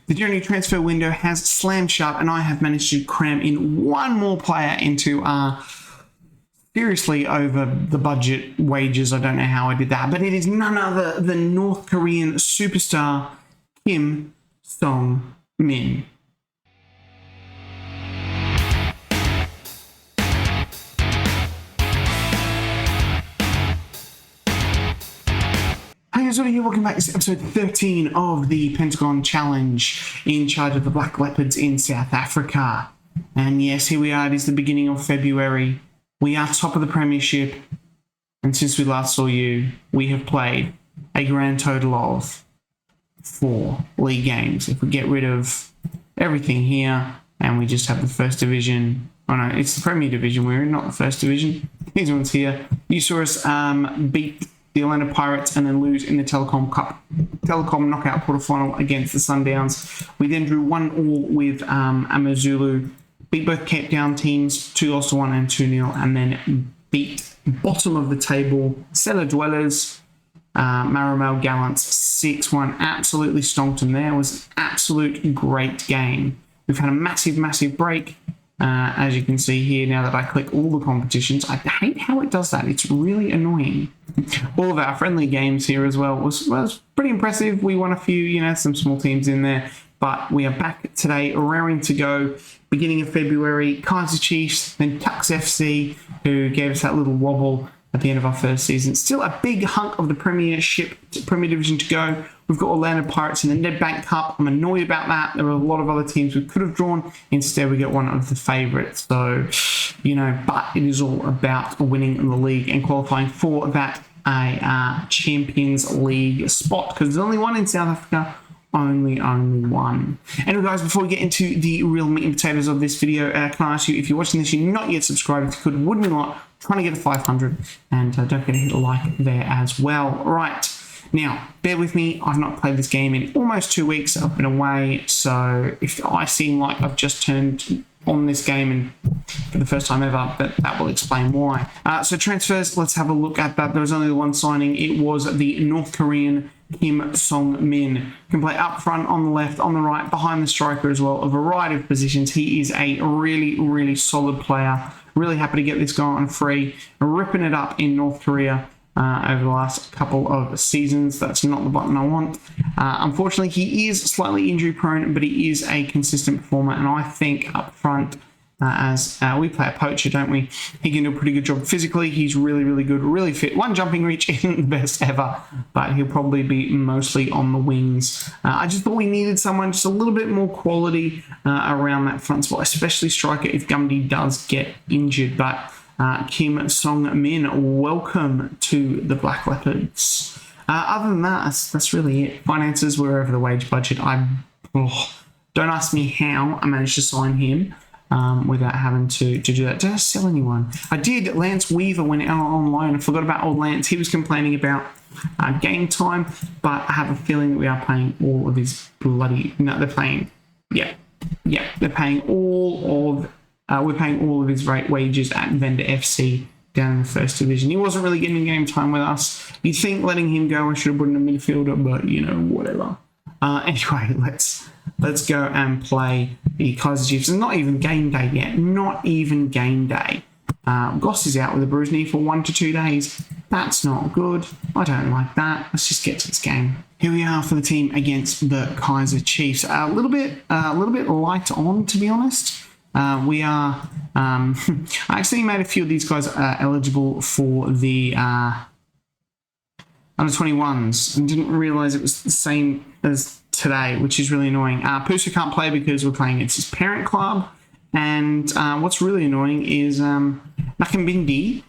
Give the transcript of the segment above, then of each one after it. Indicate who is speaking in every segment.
Speaker 1: the January transfer window has slammed shut, and I have managed to cram in one more player into our seriously over the budget wages. I don't know how I did that, but it is none other than North Korean superstar Kim Song-min. Hey guys, what are you? Welcome back to episode 13 of the Pentagon Challenge in charge of the Black Leopards in South Africa. And yes, here we are. It is the beginning of February. We are top of the Premiership. And since we last saw you, we have played a grand total of 4 league games. If we get rid of everything here and we just have the first division. Oh no, it's the Premier Division we're in, not the first division. These ones here. You saw us beat the Orlando Pirates and then lose in the Telecom knockout quarterfinal against the Sundowns. We then drew 1-1 with Amazulu, beat both Cape Town teams 2-1 and 2-0, and then beat bottom of the table Cellar Dwellers, Maramel Gallants 6-1. Absolutely stomped them there. It was an absolute great game. We've had a massive break. As you can see here, now that I click all the competitions, I hate how it does that. It's really annoying. All of our friendly games here as well was pretty impressive. We won a few, some small teams in there, but we are back today, raring to go. Beginning of February, Kaiser Chiefs, then Tucks FC, who gave us that little wobble at the end of our first season. Still a big hunk of the Premier Division to go. We've got Orlando Pirates in the Nedbank Cup. I'm annoyed about that. There were a lot of other teams we could have drawn. Instead, we get one of the favourites. So, but it is all about winning the league and qualifying for that Champions League spot, because there's only one in South Africa. Only one. Anyway, guys, before we get into the real meat and potatoes of this video, can I ask you, if you're watching this, you're not yet subscribed, if you could, wouldn't you like, trying to get to 500, and don't forget to hit a like there as well. Right, now, bear with me, I've not played this game in almost 2 weeks. I've been away, so if I seem like I've just turned on this game and for the first time ever, that will explain why. So transfers, let's have a look at that. There was only the one signing. It was the North Korean Kim Song-min. Can play up front, on the left, on the right, behind the striker as well, a variety of positions. He is a really solid player. Really happy to get this guy on free, ripping it up in North Korea over the last couple of seasons. That's not the button I want. Unfortunately, he is slightly injury prone, but he is a consistent performer, and I think up front, as we play a poacher, don't we? He can do a pretty good job physically. He's really good, really fit. One jumping reach isn't the best ever, but he'll probably be mostly on the wings. I just thought we needed someone just a little bit more quality around that front spot, especially striker if Gumdy does get injured. But Kim Song-min, welcome to the Black Leopards. Other than that, that's really it. Finances, we're over the wage budget. Don't ask me how I managed to sign him without having to do that. Did I sell anyone? I did. Lance Weaver went out on loan. I forgot about old Lance. He was complaining about game time, but I have a feeling that we are paying all of his bloody... No, they're paying... Yeah, they're paying all of... we're paying all of his wages at Vendor FC down in the first division. He wasn't really getting game time with us. You'd think letting him go, I should have put in a midfielder, but, whatever. Anyway, let's go and play the Kaiser Chiefs. It's not even game day yet. Not even game day. Goss is out with a bruised knee for 1 to 2 days. That's not good. I don't like that. Let's just get to this game. Here we are for the team against the Kaiser Chiefs. A little bit light on, to be honest. We are... I actually made a few of these guys eligible for the under 21s and didn't realise it was the same as today, which is really annoying. Pusa can't play because we're playing against his parent club. And what's really annoying is Nakambindi,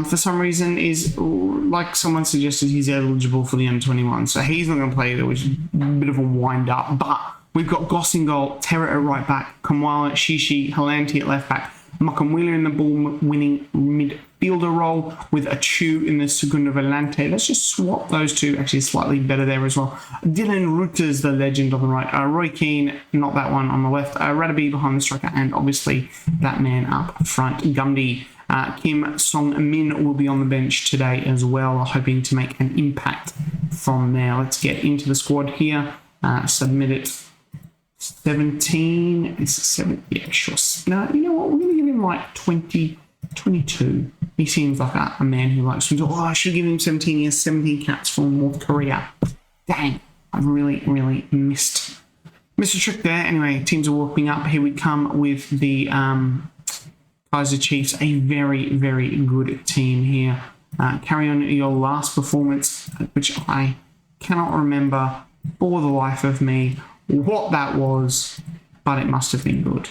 Speaker 1: for some reason, is, like someone suggested, he's eligible for the under 21. So he's not going to play either, which is a bit of a wind up. But we've got Goss in goal, Terra at right back, Kamwala, Shishi, Halanti at left back, Makamwila in the ball-winning midfielder role with a Chu in the Segunda Volante. Let's just swap those two, actually slightly better there as well. Dylan Reuters, the legend, on the right. Roy Keane, not that one, on the left. Radaby behind the striker, and obviously that man up front, Gumdy. Kim Song-min will be on the bench today as well, hoping to make an impact from there. Let's get into the squad here. Submit it. 17. Is it 7? Yeah, sure. No, you know what? We're going to give him like 20, 22. He seems like a man who likes to. Oh, I should give him 17. He has 17 caps for North Korea. Dang, I've really missed a trick there. Anyway, teams are warming up. Here we come with the Kaiser Chiefs, a very good team here. Carry on your last performance, which I cannot remember for the life of me what that was, but it must have been good.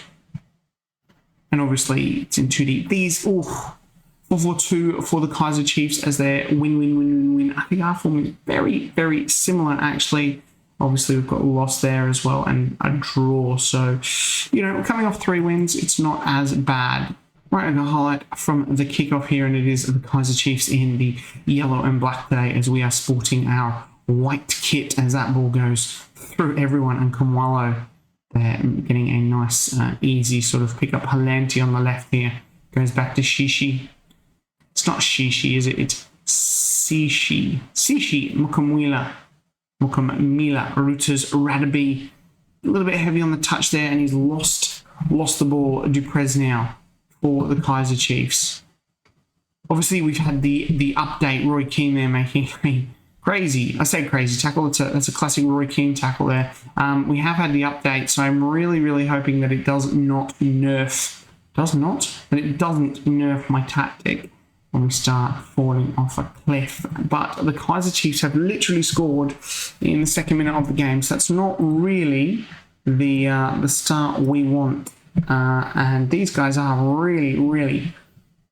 Speaker 1: And obviously, it's in 2D. These, 4-4-2 for the Kaiser Chiefs as their win. I think our form is very similar, actually. Obviously, we've got a loss there as well and a draw. So, coming off 3 wins, it's not as bad. Right, and a highlight from the kickoff here, and it is the Kaiser Chiefs in the yellow and black today as we are sporting our white kit as that ball goes through everyone, and Kamwalo there getting a nice, easy sort of pick up. Halanti on the left here goes back to Shishi. It's not Shishi, is it? It's Sishi. Mukamila, Reuters, Radaby. A little bit heavy on the touch there, and he's lost the ball. Duprez now for the Kaiser Chiefs. Obviously, we've had the update. Roy Keane there making a crazy, I say crazy tackle. That's a classic Roy Keane tackle there. We have had the update, so I'm really hoping that it does not nerf. That it doesn't nerf my tactic when we start falling off a cliff. But the Kaiser Chiefs have literally scored in the 2nd minute of the game, so that's not really the start we want. And these guys are really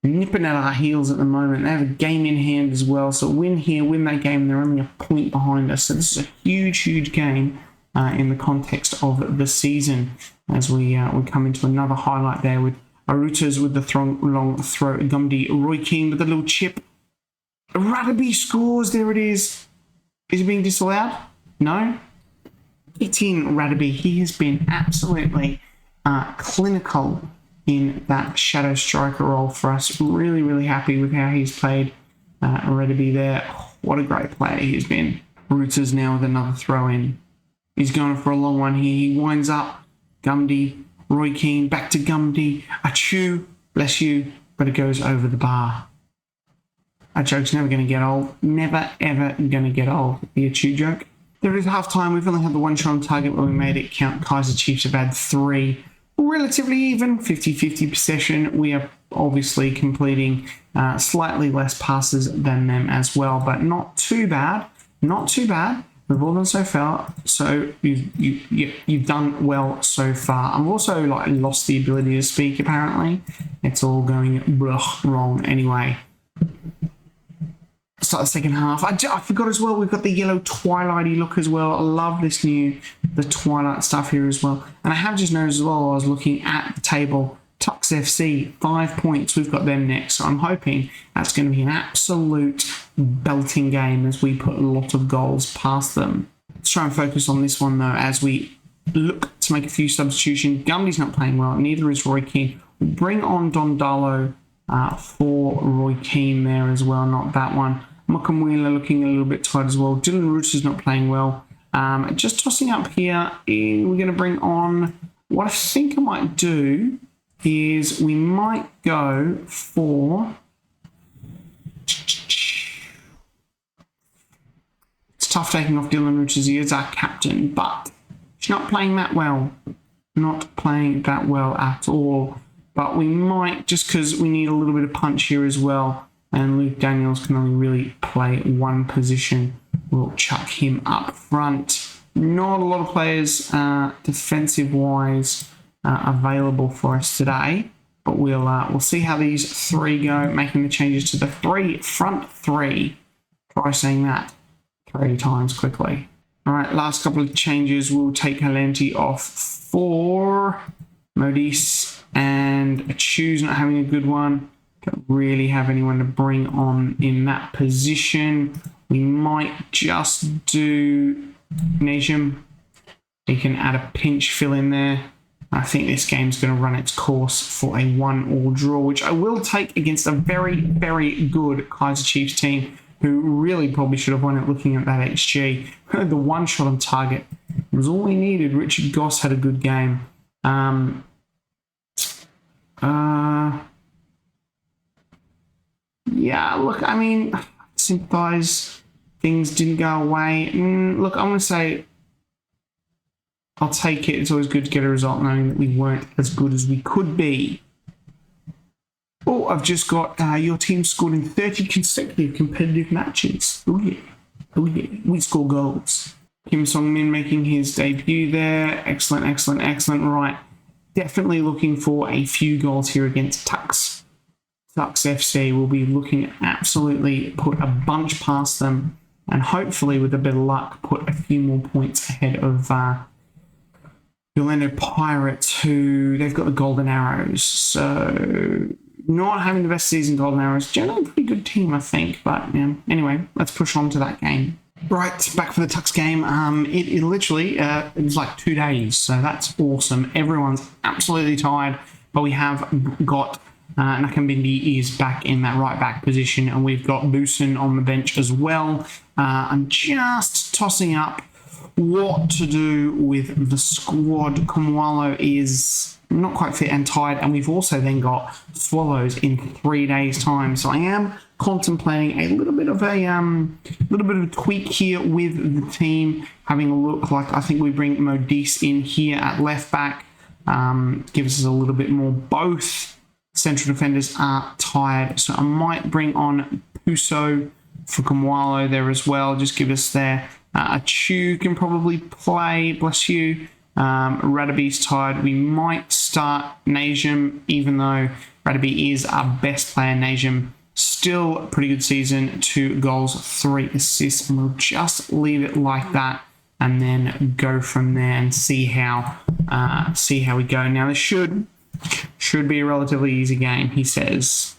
Speaker 1: nipping at our heels at the moment. They have a game in hand as well, so win here, win that game, they're only a point behind us. So this is a huge game in the context of the season as we come into another highlight there with Reuters with the long throw. Gumdy, Roy Keane with a little chip. Radaby scores, there it is. Is it being disallowed? No? It's in Radaby. He has been absolutely clinical in that shadow striker role for us. Really happy with how he's played. Radaby there. What a great player he's been. Reuters now with another throw in. He's going for a long one here. He winds up. Gumdy, Roy Keane, back to Gumdy. Achu, bless you, but it goes over the bar. That joke's never going to get old. Never, ever going to get old. The Achu joke. There is half time. We've only had the one shot on target where we made it count. Kaiser Chiefs have had 3. Relatively even, 50-50 possession. We are obviously completing slightly less passes than them as well, but not too bad. We've all done so far. So you've done well so far. I've also lost the ability to speak. Apparently, it's all going wrong anyway. Start the second half. I forgot as well, we've got the yellow twilighty look as well. I love the twilight stuff here as well. And I have just noticed as well, I was looking at the table, Tux FC, 5 points. We've got them next. So I'm hoping that's going to be an absolute belting game as we put a lot of goals past them. Let's try and focus on this one though as we look to make a few substitutions. Gumby's not playing well, neither is Roy Keane. We'll bring on Dondalo for Roy Keane there as well, not that one. Mukamwila looking a little bit tight as well. Dylan Rooster's not playing well. Just tossing up here, we're going to bring on, what I think I might do is we might go for, it's tough taking off Dylan Roosters, he is our captain, but he's not playing that well. Not playing that well at all. But we might, just because we need a little bit of punch here as well, and Luke Daniels can only really play one position, we'll chuck him up front. Not a lot of players defensive-wise available for us today, but we'll see how these 3 go, making the changes to the front three. Try saying that 3 times quickly. All right, last couple of changes. We'll take Halanti off for Modis, and Choose not having a good one. Don't really have anyone to bring on in that position. We might just do Nejum. He can add a pinch fill in there. I think this game's going to run its course for a 1-1 draw, which I will take against a very good Kaiser Chiefs team who really probably should have won it looking at that XG. The one shot on target was all we needed. Richard Goss had a good game. Yeah, look, I mean, sympathise. Things didn't go away. Look, I'm going to say I'll take it. It's always good to get a result knowing that we weren't as good as we could be. Oh, I've just got your team scored in 30 consecutive competitive matches. Oh, yeah. Oh, yeah. We score goals. Kim Song-min making his debut there. Excellent, excellent, excellent. Right. Definitely looking for a few goals here against Tux. Tux FC will be looking to absolutely put a bunch past them and hopefully, with a bit of luck, put a few more points ahead of the Orlando Pirates, who they've got the Golden Arrows. So, not having the best season, Golden Arrows. Generally a pretty good team, I think. But, yeah. Anyway, let's push on to that game. Right, back for the Tux game. It literally, it was like 2 days, so that's awesome. Everyone's absolutely tired, but we have got Nakambindi is back in that right back position, and we've got Busen on the bench as well. I'm just tossing up what to do with the squad. Kumwalo is not quite fit and tired, and we've also then got Swallows in 3 days' time. So I am contemplating a little bit of a tweak here with the team. Having a look, like I think we bring Modis in here at left back, gives us a little bit more. Both central defenders are tired, so I might bring on Puso for Kumwalo there as well. Just give us there. Achu can probably play, bless you. Radaby's tired. We might start Najim, even though Radaby is our best player. Najim, still a pretty good season, 2 goals, 3 assists, and we'll just leave it like that and then go from there and see how we go. Now, this should be a relatively easy game, he says.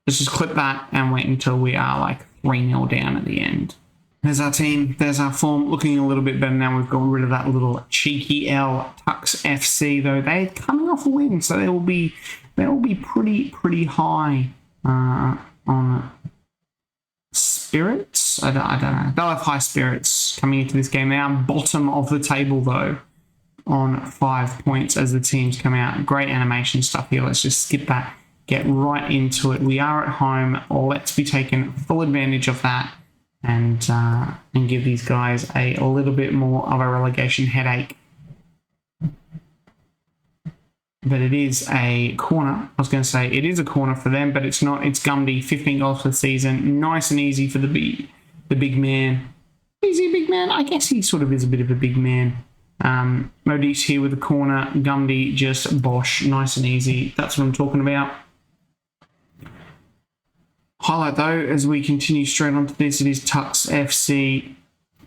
Speaker 1: Let's just clip that and wait until we are like 3-0 down at the end. There's our team. There's our form, looking a little bit better now. We've got rid of that little cheeky L. Tux FC, though, they're coming off a win, so they will be pretty high on spirits. I don't know. They'll have high spirits coming into this game. They are bottom of the table, though, on 5 points as the teams come out. Great animation stuff here. Let's just skip that. Get right into it. We are at home. Let's be taking full advantage of that and give these guys a little bit more of a relegation headache. But it is a corner. I was going to say it is a corner for them, but it's not. It's Gumby, 15 goals for the season. Nice and easy for the big man. Is he a big man? I guess he sort of is a bit of a big man. Modis here with the corner. Gumby just bosh. Nice and easy. That's what I'm talking about. Highlight, though, as we continue straight onto this, it is Tux FC.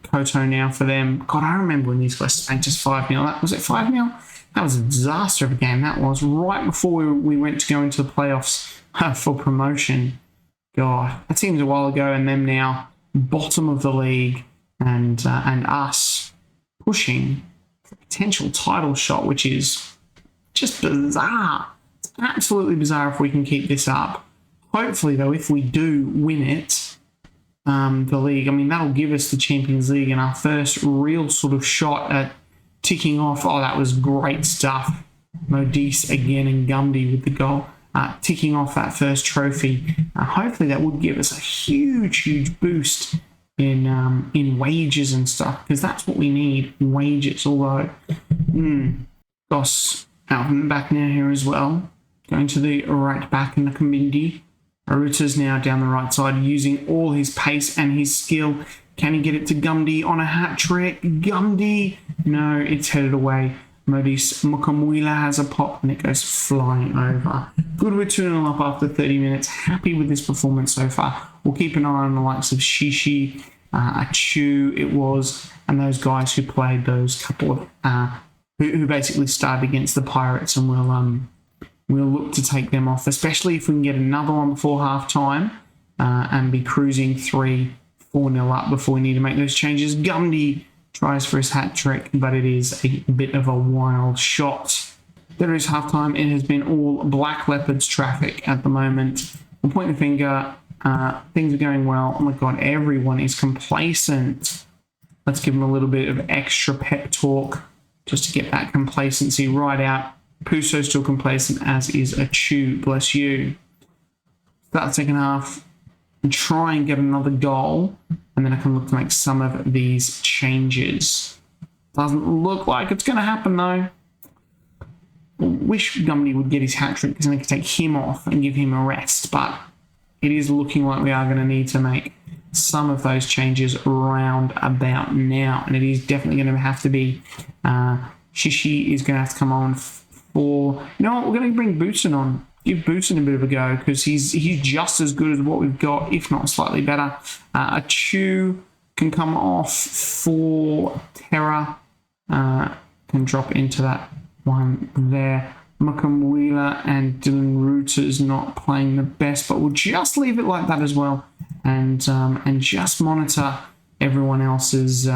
Speaker 1: Koto now for them. God, I remember when these guys spanked us 5-0. Was it 5-0? That was a disaster of a game. That was right before we went to go into the playoffs for promotion. God, that seems a while ago, and them now bottom of the league, and us pushing for a potential title shot, which is just bizarre. It's absolutely bizarre if we can keep this up. Hopefully, though, if we do win it, the league, I mean, that'll give us the Champions League and our first real sort of shot at ticking off. Oh, that was great stuff. Modis again and Gumby with the goal. Ticking off that first trophy. Hopefully that would give us a huge boost in wages and stuff, because that's what we need, wages. Although, Goss out in the back now here as well. Going to the right back in the Nakambindi. Aruta's now down the right side, using all his pace and his skill. Can he get it to Gumby on a hat-trick? Gumby! No, it's headed away. Modis Mukamuila has a pop and it goes flying over. Good, we're 2-0 up after 30 minutes. Happy with this performance so far. We'll keep an eye on the likes of Shishi, Achu, it was, and those guys who played those couple of, who basically started against the Pirates, and we'll look to take them off, especially if we can get another one before half-time and be cruising 3-4-0 up before we need to make those changes. Gumby tries for his hat-trick, but it is a bit of a wild shot. There is half-time. It has been all Black Leopards traffic at the moment. We'll point the finger. Things are going well. Oh my God, everyone is complacent. Let's give them a little bit of extra pep talk just to get that complacency right out. Puso's still complacent, as is Achu. Bless you. Start second half and try and get another goal, and then I can look to make some of these changes. Doesn't look like it's going to happen though. Wish Gumby would get his hat-trick because then I could take him off and give him a rest, but it is looking like we are going to need to make some of those changes round about now, and it is definitely going to have to be Shishi is going to have to come on for, you know what, we're going to bring Bootson on. Give Bootson a bit of a go because he's just as good as what we've got, if not slightly better. Achu can come off for Terra, can drop into that one there. Mukamwila and Dylan Reuters not playing the best, but we'll just leave it like that as well, and just monitor everyone else's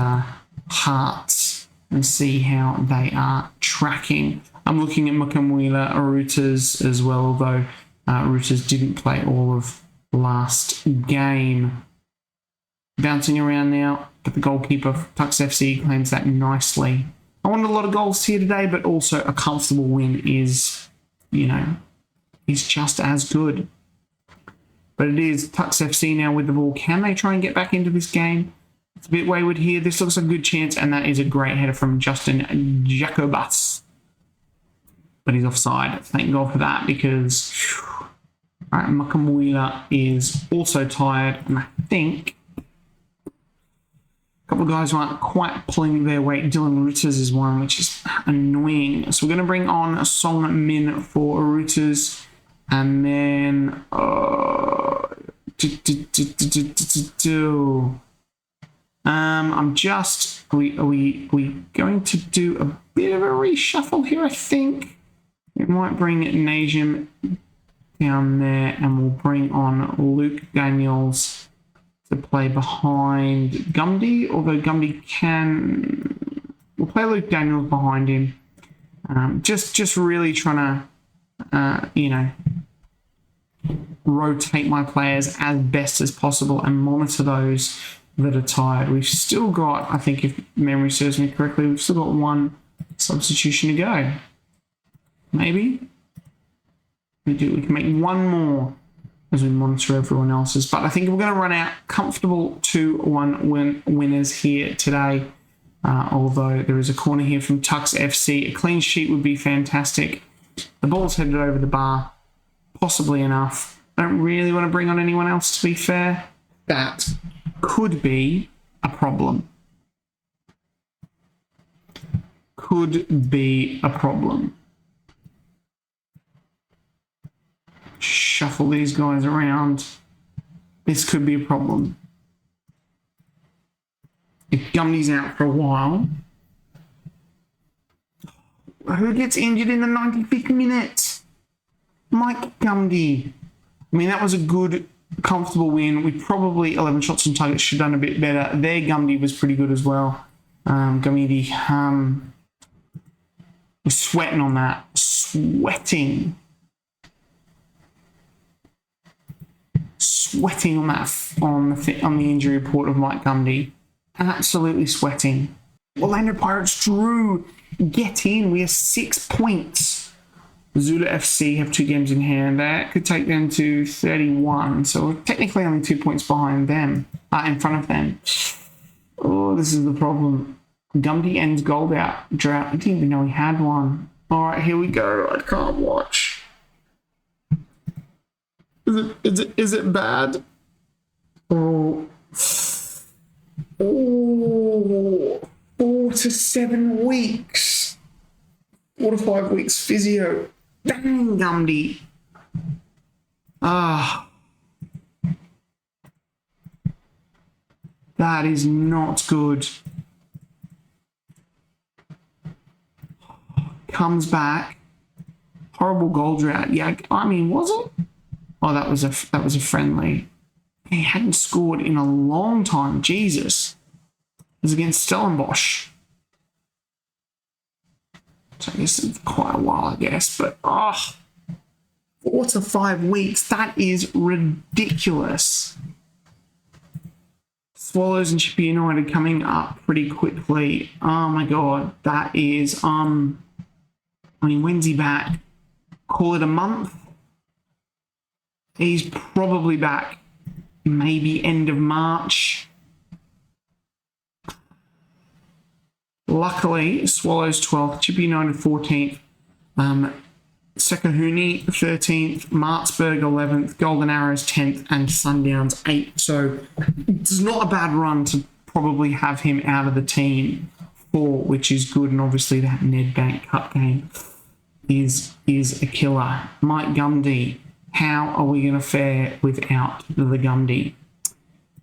Speaker 1: hearts and see how they are tracking. I'm looking at Mukamwila, Reuters as well, although Reuters didn't play all of last game. Bouncing around now, but the goalkeeper Tux FC claims that nicely. I wanted a lot of goals here today, but also a comfortable win is, you know, is just as good. But it is Tux FC now with the ball. Can they try and get back into this game? It's a bit wayward here. This looks a good chance, and that is a great header from Justin Jacobus. But he's offside. Thank God for that, because Mukamwila is also tired, and I think a couple of guys who aren't quite pulling their weight. Dylan Reuters is one, which is annoying. So we're going to bring on Song Min for Reuters, and then I'm just are we going to do a bit of a reshuffle here? I think we might bring Najim down there, and we'll bring on Luke Daniels to play behind Gumby, although Gumby can... We'll play Luke Daniels behind him. Just really trying to, you know, rotate my players as best as possible and monitor those that are tired. We've still got, I think if memory serves me correctly, we've still got one substitution to go. Maybe? We can make one more as we monitor everyone else's. But I think we're going to run out comfortable 2-1 winners here today. Although there is a corner here from Tux FC. A clean sheet would be fantastic. The ball's headed over the bar. Possibly enough. I don't really want to bring on anyone else, to be fair. That could be a problem. Could be a problem. Shuffle these guys around. This could be a problem. If Gumby's out for a while. Who gets injured in the 95th minute? Mike Gumby. I mean, that was a good, comfortable win. We probably, 11 shots on target, should have done a bit better. Their Gumby was pretty good as well. Gumby, we're sweating on that. Sweating on that, on the injury report of Mike Gumby. Absolutely sweating. Orlando Pirates drew. Get in. We have 6 points. Zula FC have 2 games in hand. That could take them to 31. So we're technically only 2 points behind them, in front of them. Oh, this is the problem. Gumby ends gold out drought. I didn't even know he had one. All right, here we go. I can't watch. Is it bad? Oh, 4 to 7 weeks. 4 to 5 weeks physio. Dang, Gumby. That is not good. Comes back. Horrible goal drought. Yeah, I mean, was it? Oh, that was a friendly. He hadn't scored in a long time. Jesus. It was against Stellenbosch. So I guess it's quite a while, I guess. But, 4 to 5 weeks. That is ridiculous. Swallows and Chippy United coming up pretty quickly. Oh my god, that is I mean, when's he back? Call it a month. He's probably back maybe end of March. Luckily, Swallows 12th, Chippy United 14th, Sekahuni 13th, Martzburg 11th, Golden Arrows 10th, and Sundowns 8th. So it's not a bad run to probably have him out of the team for, which is good. And obviously that Nedbank Cup game is a killer. Mike Gundy, how are we going to fare without the Gundy?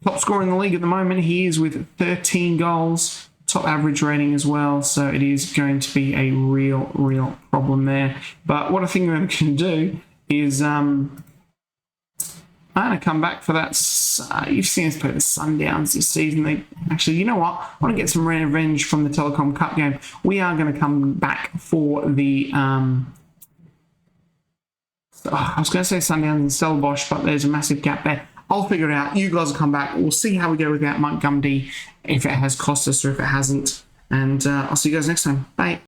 Speaker 1: Top scorer in the league at the moment, he is with 13 goals. Top average rating as well, so it is going to be a real problem there. But what I think I'm going to do is I'm going to come back for that. You've seen us play the Sundowns this season. They actually, you know what? I want to get some revenge from the Telecom Cup game. We are going to come back for the I was going to say Sundowns and Stellenbosch, but there's a massive gap there. I'll figure it out. You guys will come back. We'll see how we go without Mike Gundy, if it has cost us or if it hasn't. And I'll see you guys next time. Bye.